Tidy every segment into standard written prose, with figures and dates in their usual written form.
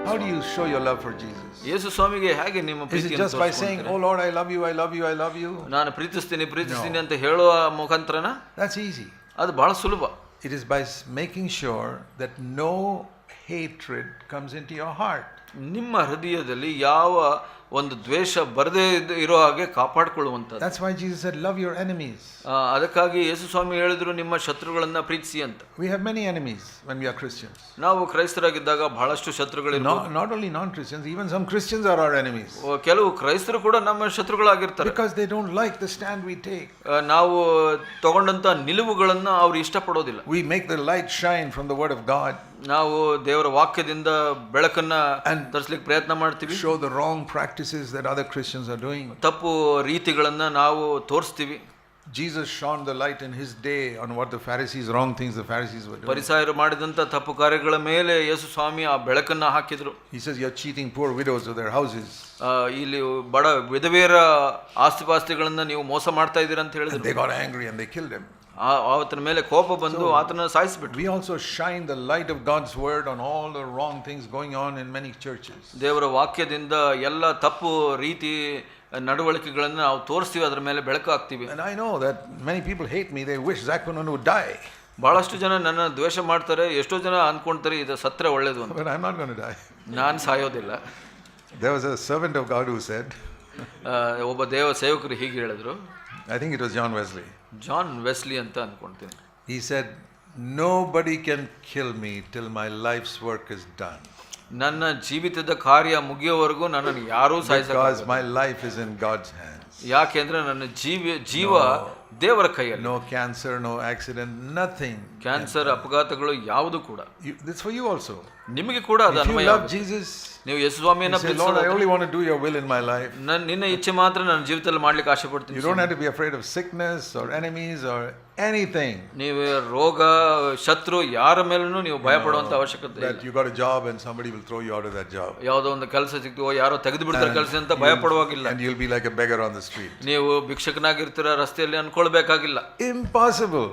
How do you show your love for Jesus? ಯೇಸು ಸ್ವಾಮಿಗೆ ಹೇಗೆ ನಿಮ್ಮ Is it ಪ್ರೀತಿಯನ್ನು just by saying, ತೋರಿಸ್ಕೊಳ್ತೀರಿ? "Oh Lord, I love you, I love you, I love you"? ನಾನು ಪ್ರೀತಿಸ್ತೀನಿ ಅಂತ ಹೇಳುವ ಮುಖಾಂತರನ? That's easy. ಅದು ಬಹಳ ಸುಲಭ. It is by making sure that no hatred comes into your heart. ನಿಮ್ಮ ಹೃದಯದಲ್ಲಿ ಯಾವ ಒಂದು ದ್ವೇಷ ಬರದೇ ಇರೋ ಹಾಗೆ ಕಾಪಾಡಿಕೊಳ್ಳುವಂಥದ್ದು. That's why Jesus said, "Love your enemies." ಅದಕ್ಕಾಗಿ ಯೇಸು ಸ್ವಾಮಿ ಹೇಳಿದ್ರು ನಿಮ್ಮ ಶತ್ರುಗಳನ್ನ ಪ್ರೀತಿಸಿ ಅಂತ. We have many enemies when we are Christians. ನಾವು ಕ್ರೈಸ್ತರಾಗಿದ್ದಾಗ ಬಹಳಷ್ಟು ಶತ್ರುಗಳಿರ್ಬೋದು. Not only non-Christians, even some Christians are our enemies. ಕೆಲವು ಕ್ರೈಸ್ತರು ಕೂಡ ನಮ್ಮ ಶತ್ರುಗಳಾಗಿರ್ತಾರೆ. Because they don't like the stand we take. ನಾವು ತಗೊಂಡಂತ ನಿಲುವುಗಳನ್ನ ಅವ್ರು ಇಷ್ಟಪಡೋದಿಲ್ಲ. We make the light shine from the word of God. ನಾವು ದೇವರ ವಾಕ್ಯದಿಂದ ಬೆಳಕನ್ನ ತರಿಸಲಿಕ್ಕೆ ಪ್ರಯತ್ನ ಮಾಡ್ತೀವಿ. Show the wrong practices that other Christians are doing. ತಪ್ಪು ರೀತಿಗಳನ್ನ ನಾವು ತೋರಿಸ್ತೀವಿ. Jesus shone the light in his day on what the Pharisees, wrong things the Pharisees were doing. ಫರಿಸಾಯರು ಮಾಡಿದಂತ ತಪ್ಪು ಕಾರ್ಯಗಳ ಮೇಲೆ ಯೇಸು ಸ್ವಾಮಿ ಆ ಬೆಳಕನ್ನ ಹಾಕಿದ್ರು. He says, "You're cheating poor widows of their houses." ಇಲ್ಲಿ ಬಡ ವಿಧವೆಯರ ಆಸ್ತಿಪಾಸ್ತಿಗಳನ್ನ ನೀವು ಮೋಸ ಮಾಡ್ತಾ ಇದ್ದೀರಾ ಅಂತ ಹೇಳಿದ್ರು. They got angry and they killed him. ಆತನ ಮೇಲೆ ಕೋಪ ಬಂದು ಆತನ ಸಾಯಿಸಿಬಿಟ್ರು. We also shine the light of God's word on all the wrong things going on in many churches. ದೇವರ ವಾಕ್ಯದಿಂದ ಎಲ್ಲ ತಪ್ಪು ರೀತಿ ನಡವಳಿಕೆಗಳನ್ನು ನಾವು ತೋರಿಸ್ತೀವಿ, ಅದರ ಮೇಲೆ ಬೆಳಕು ಹಾಕ್ತೀವಿ. And I know that many people hate me. They wish Zakwanun would die. ಬಹಳಷ್ಟು ಜನ ನನ್ನ ದ್ವೇಷ ಮಾಡ್ತಾರೆ. ಎಷ್ಟೋ ಜನ ಅನ್ಕೊಂತಾರೆ ಇದು ಸತ್ರೆ ಒಳ್ಳೇದು ಅಂತ. But I'm not going to die. ನಾನು ಸಾಯೋದಿಲ್ಲ. There was a servant of God who said, ಒಬ್ಬ ದೇವ ಸೇವಕರು ಹೀಗೆ ಹೇಳಿದ್ರು. I think it was John Wesley. John Wesley ಅಂತ ಅನ್ಕೊಂತೀನಿ. He said, "Nobody can kill me till my life's work is done." ನನ್ನ ಜೀವಿತದ ಕಾರ್ಯ ಮುಗಿಯೋವರೆಗೂ ನನ್ನನ್ನು ಯಾರೂ ಸಾಯಿಸಲ್ಲ. Because my life is in God's hands. ಯಾಕೆಂದ್ರೆ ನನ್ನ ಜೀವ ದೇವರ ಕೈಯಲ್ಲಿ. No cancer, no accident, nothing. Cancer, ಅಪಘಾತಗಳು ಯಾವುದು ಕೂಡ. This for you also. ನಿಮಗೆ ಕೂಡ ಅದು If you ಅನ್ವಯ. love Jesus, ನೀವು ಯೇಸು ಸ್ವಾಮಿಯನ್ನ say, "Lord, I only want to do your will in my life." ನಿನ್ನ ಇಚ್ಛೆ ಮಾತ್ರ ನನ್ನ ಜೀವಿತದಲ್ಲಿ ಮಾಡ್ಲಿಕ್ಕೆ ಆಸೆ ಪಡ್ತೀನಿ. You don't have to be afraid of sickness or enemies or anything. ನೀವು ರೋಗ, ಶತ್ರು ಯಾರ ಮೇಲೂ ನೀವು ಭಯ ಪಡುವಂತ ಅವಶ್ಯಕತೆ ಇಲ್ಲ. That you got a job and somebody will throw you out of that job. ಯಾವುದೋ ಒಂದು ಕೆಲಸ ಸಿಕ್ತು, ಯಾರೋ ತೆಗೆದು ಬಿಡ್ತಾರೆ ಕೆಲಸ ಅಂತ ಭಯ ಪಡುವಾಗಿಲ್ಲ. And you'll be like a beggar on the street. ನೀವು ಭಿಕ್ಷಕನಾಗಿರ್ತೀರ, ರಸ್ತೆಯಲ್ಲಿ ಅನ್ಕೊಳ್ಬೇಕಾಗಿಲ್ಲ. Impossible.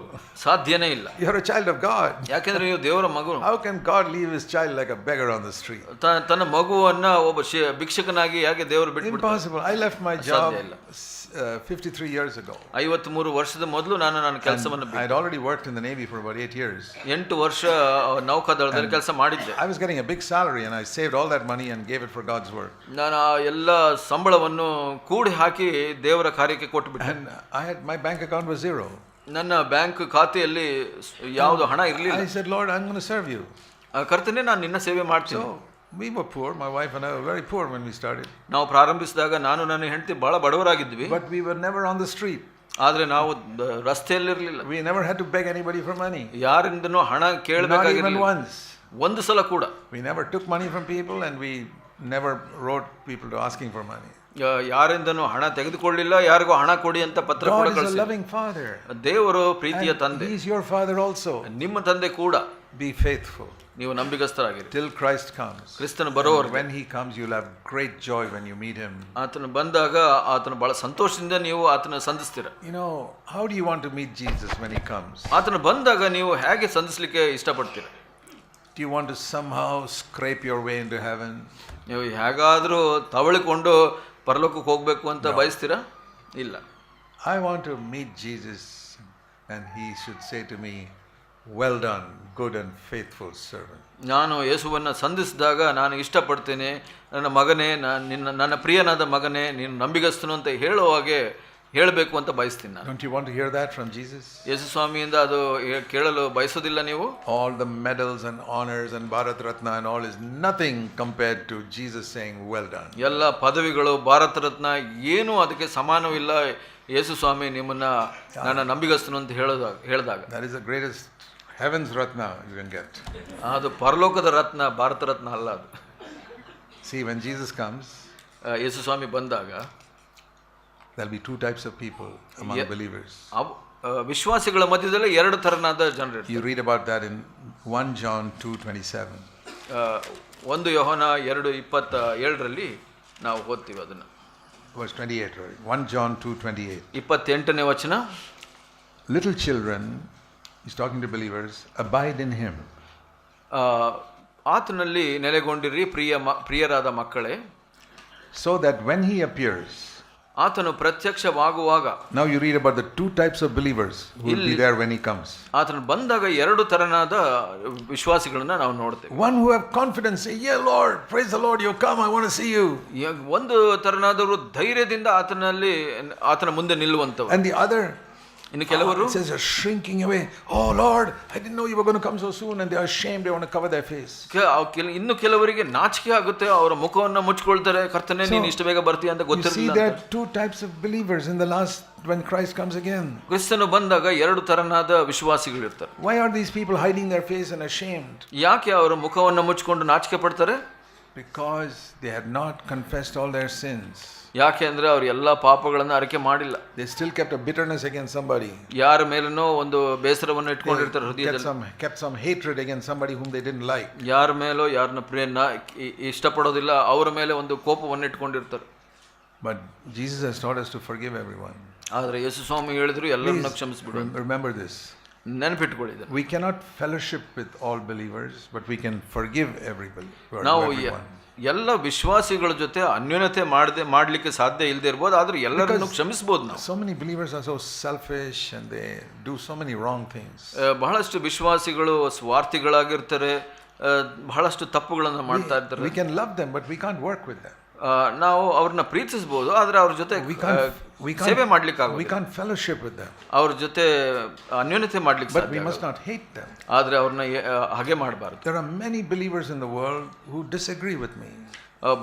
ಸಾಧ್ಯನೇ ಇಲ್ಲ. You're a child of God. ಯಾಕೆಂದ್ರೆ ನೀವು ದೇವರ ಮಗು. How can God leave his child like a beggar on the street? ತನ್ನ ಮಗುವನ್ನ ಒಬ್ಬ ಭಿಕ್ಷಕನಾಗಿ ಹೇಗೆ ದೇವರು ಬಿಟ್ಬಿಡ್ತಾರೆ? Impossible. I left my job 53 years ago. 53 ವರ್ಷದ ಮೊದಲು ನನ್ನ ಕೆಲಸವನ್ನು I had already worked in the Navy for about 8 years. 8 ವರ್ಷ ನೌಕಾದಳದಲ್ಲಿ ಕೆಲಸ ಮಾಡಿದ್ದೆ. I was getting a big salary and I saved all that money and gave it for God's work. ನಾನು ಆ ಎಲ್ಲ ಸಂಬಳವನ್ನು ಕೂಡಿ ಹಾಕಿ ದೇವರ ಕಾರ್ಯಕ್ಕೆ ಕೊಟ್ಟುಬಿಟ್ಟೆ. And my bank account was zero. ನನ್ನ ಬ್ಯಾಂಕ್ ಖಾತೆಯಲ್ಲಿ ಯಾವುದು ಹಣ ಇರಲಿಲ್ಲ. I said, "Lord, I'm going to serve you." ಕರ್ತನೇ, ನಾನು ನಿನ್ನ ಸೇವೆ ಮಾಡ್ತೀನಿ. So we were poor. My wife and I were very poor when we started. ನಾವು ಪ್ರಾರಂಭಿಸಿದಾಗ ನಾನು ನನ್ನ ಹೆಂಡತಿ ಬಹಳ ಬಡವರಾಗಿದ್ವಿ. But we were never on the street. ಆದ್ರೆ ನಾವು ರಸ್ತೆಯಲ್ಲಿರಲಿಲ್ಲ. We never had to beg anybody for money. ಯಾರಿಂದನೂ ಹಣ ಕೇಳಬೇಕಾಗಿರಲಿಲ್ಲ. Not even once. ಒಂದು ಸಲ ಕೂಡ. We never took money from people and we never wrote people to asking for money. ಯಾರಿಂದನೂ ಹಣ ತೆಗೆದುಕೊಳ್ಳಿಲ್ಲ, ಯಾರಿಗೂ ಹಣ ಕೊಡಿ ಅಂತ ಪತ್ರ ಕೂಡ God is a ಕಳಿಸಿಲ್ಲ. loving father. ದೇವರು ಪ್ರೀತಿಯ ತಂದೆ. He is your father also. ನಿಮ್ಮ ತಂದೆ ಕೂಡ. Be faithful. ನೀವು ನಂಬಿಗಸ್ತರಾಗಿರಿ. Till Christ comes. ಕ್ರಿಸ್ತನು ಬರೋವರೆಗೆ. When he comes, you'll have great joy when you meet him. ಆತನು ಬಂದಾಗ ಆತನು ಬಹಳ ಸಂತೋಷದಿಂದ ನೀವು ಆತನ ಸಂಧಿಸ್ತೀರ. You know, how do you want to meet Jesus when he comes? ಆತನು ಬಂದಾಗ ನೀವು ಹೇಗೆ ಸಂಧಿಸಲಿಕ್ಕೆ ಇಷ್ಟಪಡ್ತೀರ? Do you want to somehow scrape your way into heaven? ನೀವು ಹೇಗಾದರೂ ತವಳಿಕೊಂಡು ಪರಲೋಕಕ್ಕೆ ಹೋಗಬೇಕು ಅಂತ ಬಯಸ್ತೀರಾ? ಇಲ್ಲ. I want to meet Jesus and he should say to me, "Well done, good and faithful servant." ನಾನು ಯೇಸುವನ್ನು ಸಂಧಿಸಿದಾಗ ನಾನು ಇಷ್ಟಪಡ್ತೇನೆ, ನನ್ನ ಮಗನೇ, ನನ್ನ ಪ್ರಿಯನಾದ ಮಗನೇ, ನೀನು ನಂಬಿಗಸ್ತನು ಅಂತ ಹೇಳುವಾಗೆ ಹೇಳಬೇಕು ಅಂತ ಬಯಸ್ತೀನಿ ನಾನು. Don't you want to hear that from Jesus? ಯೇಸು ಸ್ವಾಮಿಯಿಂದ ಅದು ಕೇಳಲು ಬಯಸೋದಿಲ್ಲ ನೀವು? All the medals and honors and Bharat Ratna and all is nothing compared to Jesus saying, "Well done." ಎಲ್ಲ ಪದವಿಗಳು, ಭಾರತ ರತ್ನ ಏನೂ ಅದಕ್ಕೆ ಸಮಾನವಿಲ್ಲ. ಯೇಸು ಸ್ವಾಮಿ ನಿಮ್ಮನ್ನ ನನ್ನ ನಂಬಿಗಸ್ತನು ಅಂತ ಹೇಳಿದಾಗ. That is the greatest heaven's Ratna you can get. ಅದು ಪರಲೋಕದ ರತ್ನ, ಭಾರತ ರತ್ನ ಅಲ್ಲ ಅದು. See, when Jesus comes, ಯೇಸು ಸ್ವಾಮಿ ಬಂದಾಗ there'll be two types of people among believers. ವಿಶ್ವಾಸಿಗಳ ಮಧ್ಯದಲ್ಲಿ ಎರಡು ತರನಾದ ಜನರು. You read about that in 1 John 2:27. 1 ಯೋಹನ 2:27 ನಾವು ಓದ್ತೀವಿ ಅದನ್ನ. Verse 28, right? 1 John 2:28. 28ನೇ ವಚನ. Little children, he's talking to believers, abide in him. ಆತನಲ್ಲಿ ನೆಲೆಗೊಂಡಿರಿ ಪ್ರಿಯರಾದ ಮಕ್ಕಳೇ, so that when he appears. ಆತನು ಪ್ರತ್ಯಕ್ಷವಾಗುವಾಗ. Now you read about the two types of believers who will be there when he comes. ಆತನು ಬಂದಾಗ ಎರಡು ತರನಾದ ವಿಶ್ವಾಸಿಗಳನ್ನ ನಾವು ನೋಡ್ತೇವೆ. One who have confidence, say, yeah Lord, praise the Lord, you come, I want to see you. ಒಂದು ತರನಾದವರು ಧೈರ್ಯದಿಂದ ಆತನ ಮುಂದೆ ನಿಲ್ಲುವಂತವರು. And the other, ಇನ್ನು ಕೆಲವರು says are shrinking away. Oh Lord, I didn't know you were going to come so soon, and they are ashamed, they want to cover their face. ಇನ್ನು ಕೆಲವರಿಗೆ ನಾಚಿಕೆ ಆಗುತ್ತೆ, ಅವರ ಮುಖವನ್ನ ಮುಚ್ಕೊಳ್ತಾರೆ, ಕರ್ತನೇ ನೀನು ಇಷ್ಟು ಬೇಗ ಬರ್ತೀಯ ಅಂತ ಗೊತ್ತಿರಲಿಲ್ಲ. You see, there are two types of believers in the last when Christ comes again. ಕ್ರಿಸ್ತನು ಬಂದಾಗ ಎರಡು ತರನಾದ ವಿಶ್ವಾಸಿಗಳು ಇರ್ತಾರೆ. Why are these people hiding their face and ashamed? ಯಾಕೆ ಅವರು ಮುಖವನ್ನ ಮುಚ್ಕೊಂಡು ನಾಚಿಕೆ ಪಡ್ತಾರೆ? Because they had not confessed all their sins. ಯಾಕೆ ಅಂದ್ರೆ ಅವರು ಎಲ್ಲ ಪಾಪಗಳನ್ನು ಅರಿಕೆ ಮಾಡಿಲ್ಲ. They still kept a bitterness against somebody. ಯಾರ ಮೇಲನೋ ಒಂದು ಬೇಸರವನ್ನು ಇಟ್ಕೊಂಡಿರ್ತಾರೆ ಹೃದಯದಲ್ಲಿ. Kept some hatred against somebody whom they didn't like. ಯಾರ ಮೇಲೋ ಯಾರನ್ನ ಪ್ರಿಯನ್ನ ಇಷ್ಟಪಡೋದಿಲ್ಲ ಅವರ ಮೇಲೆ ಒಂದು ಕೋಪವನ್ನು ಇಟ್ಕೊಂಡಿರ್ತಾರೆ. But Jesus has taught us to forgive everyone. ಆದರೆ ಯೇಸು ಸ್ವಾಮಿ ಹೇಳಿದ್ರು ಎಲ್ಲರನ್ನೂ ಕ್ಷಮಿಸಬಿಡು. Remember this. ನೆನಪಿಟ್ಕೊಳ್ಳಿ. We cannot fellowship with all believers, but we can forgive everybody. ನಾವು ಎಲ್ಲ ವಿಶ್ವಾಸಿಗಳ ಜೊತೆ ಅನ್ಯೋನ್ಯತೆ ಮಾಡಲಿಕ್ಕೆ ಸಾಧ್ಯ ಇಲ್ಲದೆ ಇರಬಹುದು, ಆದ್ರೆ ಎಲ್ಲರನ್ನು ಕ್ಷಮಿಸಬಹುದು ನಾವು. So many believers are so selfish and they do so many wrong things. ಬಹಳಷ್ಟು ವಿಶ್ವಾಸಿಗಳು ಸ್ವಾರ್ಥಿಗಳಾಗಿರ್ತಾರೆ, ಬಹಳಷ್ಟು ತಪ್ಪುಗಳನ್ನು ಮಾಡ್ತಾ ಇರ್ತಾರೆ. We can love them, but we can't work with them. ನಾವು ಅವ್ರನ್ನ ಪ್ರೀತಿಸಬಹುದು, ಆದ್ರೆ ಅವ್ರ ಜೊತೆ ಸೇವೆ ಮಾಡ್ಲಿಕ್ಕೆ ಆಗೋದಿಲ್ಲ. We can't fellowship with them. ಅವ್ರ ಜೊತೆ ಅನ್ಯೋನ್ಯತೆ ಮಾಡ್ಲಿಕ್ಕೆ ಸಾಧ್ಯ. But we must not hate them. ಆದ್ರೆ ಅವ್ರನ್ನ ಹಾಗೆ ಮಾಡಬಾರದು. There are many believers in the world who disagree with me.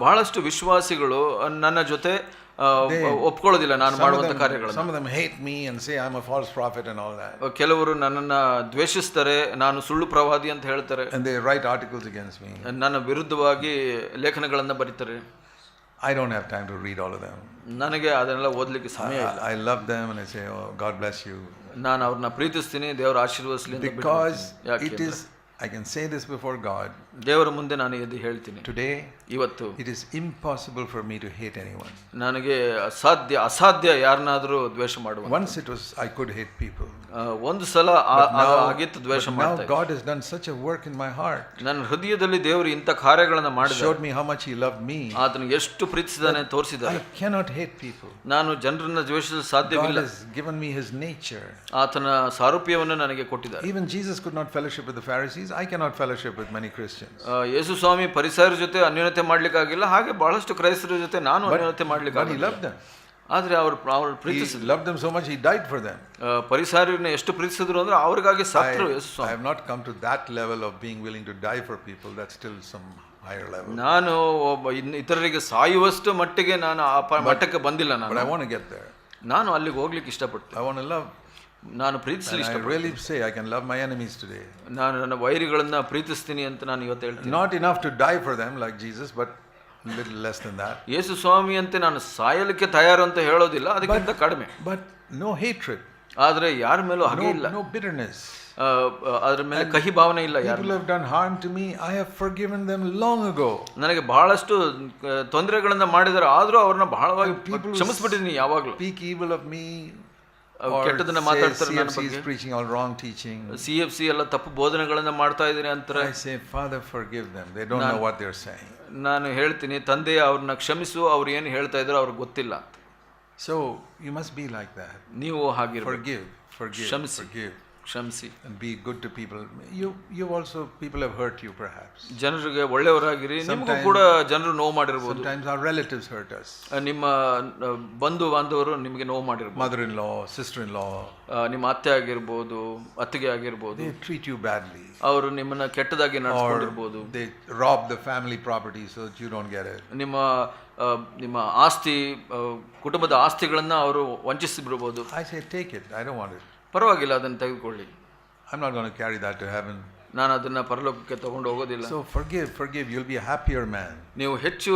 ಬಹಳಷ್ಟು ವಿಶ್ವಾಸಿಗಳು ನನ್ನ ಜೊತೆ ಒಪ್ಕೊಳ್ಳೋದಿಲ್ಲ ನಾನು ಮಾಡುವಂತ ಕಾರ್ಯಗಳನ್ನು. Some of them hate me and say I'm a false prophet and all that. ಕೆಲವರು ನನ್ನನ್ನ ದ್ವೇಷಿಸ್ತಾರೆ, ನಾನು ಸುಳ್ಳು ಪ್ರವಾದಿ ಅಂತ ಹೇಳ್ತಾರೆ. And they write articles against me. ನನ್ನ ವಿರುದ್ಧವಾಗಿ ಲೇಖನಗಳನ್ನು ಬರೀತಾರೆ. I don't have time to read all of them. ನನಗೆ ಅದನ್ನೆಲ್ಲ ಓದಲಿಕ್ಕೆ ಸಮಯ ಇಲ್ಲ. I love them and I say, oh, God bless you. ನಾನು ಅವ್ರನ್ನ ಪ್ರೀತಿಸ್ತೀನಿ, ದೇವರ ಆಶೀರ್ವದಿಸಲಿ ಅಂತ. Because it is, I can say this before God. ದೇವರ ಮುಂದೆ ನಾನು ಎದ್ದು ಹೇಳ್ತೀನಿ, today ಇವತ್ತು it is impossible for me to hate anyone. ನನಗೆ ಅಸಾಧ್ಯ ಯಾರನ್ನಾದರೂ ದ್ವೇಷ ಮಾಡುವ. Once it was I could hate people. ಒಂದು ಸಲ ಆಗಿತ್ತು ದ್ವೇಷ ಮಾಡ್ತಾ. Now God has done such a work in my heart. ನನ್ನ ಹೃದಯದಲ್ಲಿ ದೇವರು ಇಂಥ ಕಾರ್ಯಗಳನ್ನು ಮಾಡಿದ. Showed me how much he loved me. ಆತನು ಎಷ್ಟು ಪ್ರೀತಿಸಿದಾನೆ ತೋರಿಸಿದ್ದಾನೆ. I cannot hate people. ನಾನು ಜನರನ್ನು ದ್ವೇಷಿಸಲು ಸಾಧ್ಯವಿಲ್ಲ. God has given me his nature. ಆತನ ಸಾರೂಪ್ಯವನ್ನು ನನಗೆ ಕೊಟ್ಟಿದ್ದಾನೆ. Even Jesus could not fellowship with the Pharisees. I cannot fellowship with many Christians. ಯೇಸು ಸ್ವಾಮಿ ಪರಿಸರ ಜೊತೆ ಅನ್ಯೋನ್ಯತೆ ಮಾಡ್ಲಿಕ್ಕೆ ಆಗಿಲ್ಲ, ಹಾಗೆ ಬಹಳಷ್ಟು ಕ್ರೈಸ್ತರ ಜೊತೆ ನಾನು ಅನ್ಯೋನ್ಯತೆ ಮಾಡ್ಲಿಕ್ಕೆ ಆಗಿಲ್ಲ. He loved them. ಆದ್ರೆ ಅವರು ಪ್ರೀತಿಸಿದ್ರು. He loved them so much he died for them. ಪರಿಸರನ ಎಷ್ಟು ಪ್ರೀತಿಸಿದ್ರು ಅಂದ್ರೆ ಅವ್ರಿಗಾಗಿ ಸತ್ರು ಯೇಸು ಸ್ವಾಮಿ. I have not come to that level of being willing to die for people. That's still some higher level. ನಾನು ಇತರರಿಗೆ ಸಾಯುವಷ್ಟು ಮಟ್ಟಿಗೆ ನಾನು ಆ ಮಟ್ಟಕ್ಕೆ ಬಂದಿಲ್ಲ ನಾನು. But I want to get there. ನಾನು ಅಲ್ಲಿಗೆ ಹೋಗ್ಲಿಕ್ಕೆ ಇಷ್ಟಪಡ್ತೀನಿ. I want to love. ನಾನು ಪ್ರೀತಿಸಲಿ ಇಷ್ಟಪಡ್ತೀನಿ. I really say I can love my enemies today. ನಾನು ನನ್ನ ವೈರಿಗಳನ್ನ ಪ್ರೀತಿಸ್ತೀನಿ ಅಂತ ನಾನು ಇವತ್ತು ಹೇಳ್ತೀನಿ. Not enough to die for them like Jesus, but a little less than that. ಯೇಸು ಸ್ವಾಮಿ ಅಂತೆ ನಾನು ಸಾಯಲಿಕ್ಕೆ ತಯಾರು ಅಂತ ಹೇಳೋದಿಲ್ಲ, ಅದಕ್ಕಿಂತ ಕಡಿಮೆ. But no hatred. ಆದ್ರೆ ಯಾರ ಮೇಲೂ ಹಾಗೆ ಇಲ್ಲ. No bitterness. ಅದರ ಮೇಲೆ ಕಹಿ ಭಾವನೆ ಇಲ್ಲ. ಯಾರು people have done harm to me, I have forgiven them long ago. ನನಗೆ ಬಹಳಷ್ಟು ತೊಂದರೆಗಳನ್ನ ಮಾಡಿದರೆ ಆದ್ರೂ ಅವ್ರನ್ನ ಬಹಳವಾಗಿ ಕ್ಷಮಿಸ್ಬಿಟ್ಟಿದ್ದೀನಿ ಯಾವಾಗಲೂ. Speak evil of me. ಕೆಟ್ಟದನ್ನ ಮಾತಾಡ್ತಾರೆ ನನ್ನ ಬಗ್ಗೆ. CFC is preaching all wrong teaching. CFC ಎಲ್ಲ ತಪ್ಪು ಬೋಧನೆಗಳನ್ನ ಮಾಡ್ತಾ ಇದ್ದಾರೆ ಅಂತಾರೆ. I say, Father, forgive them. They don't know what they're saying. ನಾನು ಹೇಳ್ತೀನಿ, ತಂದೆ ಅವ್ರನ್ನ ಕ್ಷಮಿಸು, ಅವ್ರು ಏನು ಹೇಳ್ತಾ ಇದ್ರು ಅವ್ರಿಗೆ ಗೊತ್ತಿಲ್ಲ. So you must be like that. ನೀವು ಹಾಗಿರಬೇಕು. Forgive. ಕ್ಷಮಿಸಿ and be good to people. You also, people have hurt you perhaps. ಜನರಿಗೆ ಒಳ್ಳೆಯವರಾಗಿರಿ. ನಿಮಗೂ ಕೂಡ ಜನರು ನೋವು ಮಾಡಿರಬಹುದು. Sometimes our relatives hurt us. ನಿಮ್ಮ ಬಂಧು ಬಾಂಧವರು ನಿಮಗೆ ನೋವು ಮಾಡಿರಬಹುದು. Mother-in-law, sister-in-law, ನಿಮ್ಮ ಅತ್ತೆ ಆಗಿರಬಹುದು, ಅತ್ತಿಗೆ ಆಗಿರಬಹುದು. They treat you badly. ಅವರು ನಿಮ್ಮನ್ನ ಕೆಟ್ಟದಾಗಿ ನಡೆಸಿಕೊಂಡಿರಬಹುದು. They rob the family property so that you don't get it. ನಿಮ್ಮ ಆಸ್ತಿ, ಕುಟುಂಬದ ಆಸ್ತಿಗಳನ್ನ ಅವರು ವಂಚಿಸಿಬಿಡಬಹುದು. I say, take it. I don't want it. ಪರವಾಗಿಲ್ಲ, ಅದನ್ನು ತೆಗೆದುಕೊಳ್ಳಿ. I'm not going to carry that to heaven. ನಾನು ಅದನ್ನ ಪರಲೋಕಕ್ಕೆ ತಗೊಂಡು ಹೋಗೋದಿಲ್ಲ. So forgive. You'll be a happier man. ನೀವು ಹೆಚ್ಚು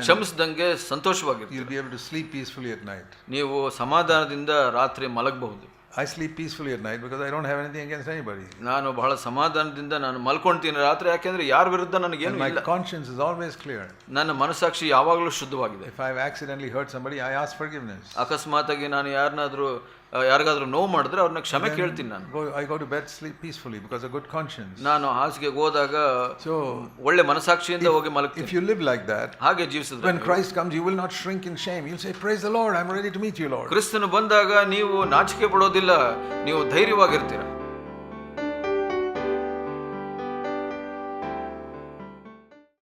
ಕ್ಷಮಿಸಿದಂಗೆ ಸಂತೋಷವಾಗಿರ್ತೀರಿ. You'll be able to sleep peacefully at night. ನೀವು ಸಮಾಧಾನದಿಂದ ರಾತ್ರಿ ಮಲಗಬಹುದು. I sleep peacefully at night because I don't have anything against anybody. ನಾನು ಬಹಳ ಸಮಾಧಾನದಿಂದ ನಾನು ಮಲ್ಕೊಳ್ತೀನಿ ರಾತ್ರಿ, ಯಾಕೆಂದ್ರೆ ಯಾರ ವಿರುದ್ಧ ನನಗೇನು ಇಲ್ಲ. My conscience is always clear. ನನ್ನ ಮನಸ್ಸಾಕ್ಷಿ ಯಾವಾಗಲೂ ಶುದ್ಧವಾಗಿದೆ. If I've accidentally hurt somebody, I ask forgiveness. ಅಕಸ್ಮಾತಾಗಿ ನಾನು ಯಾರನ್ನಾದ್ರೂ ಯಾರಿಗಾದ್ರೂ ನೋವು ಮಾಡಿದ್ರೆ ಅವ್ರನ್ನ ಕ್ಷಮೆ ಕೇಳ್ತೀನಿ ನಾನು. I go to bed, sleep peacefully because of good conscience. ನಾನು ಹಾಸಿಗೆಗೆ ಹೋದಾಗ So ಒಳ್ಳೆ ಮನಸಾಕ್ಷಿಯಿಂದ ಹೋಗಿ ಮಲಗ್ತೀನಿ. if you live like that, ಹಾಗೆ ಜೀವಿಸಿದ್ರೆ when Christ comes, you will not shrink in shame. You'll say, praise the Lord, I'm ready to meet you, Lord. ಕ್ರಿಸ್ತನು ಬಂದಾಗ ನೀವು ನಾಚಿಕೆ ಪಡೋದಿಲ್ಲ, ನೀವು ಧೈರ್ಯವಾಗಿರ್ತೀರ.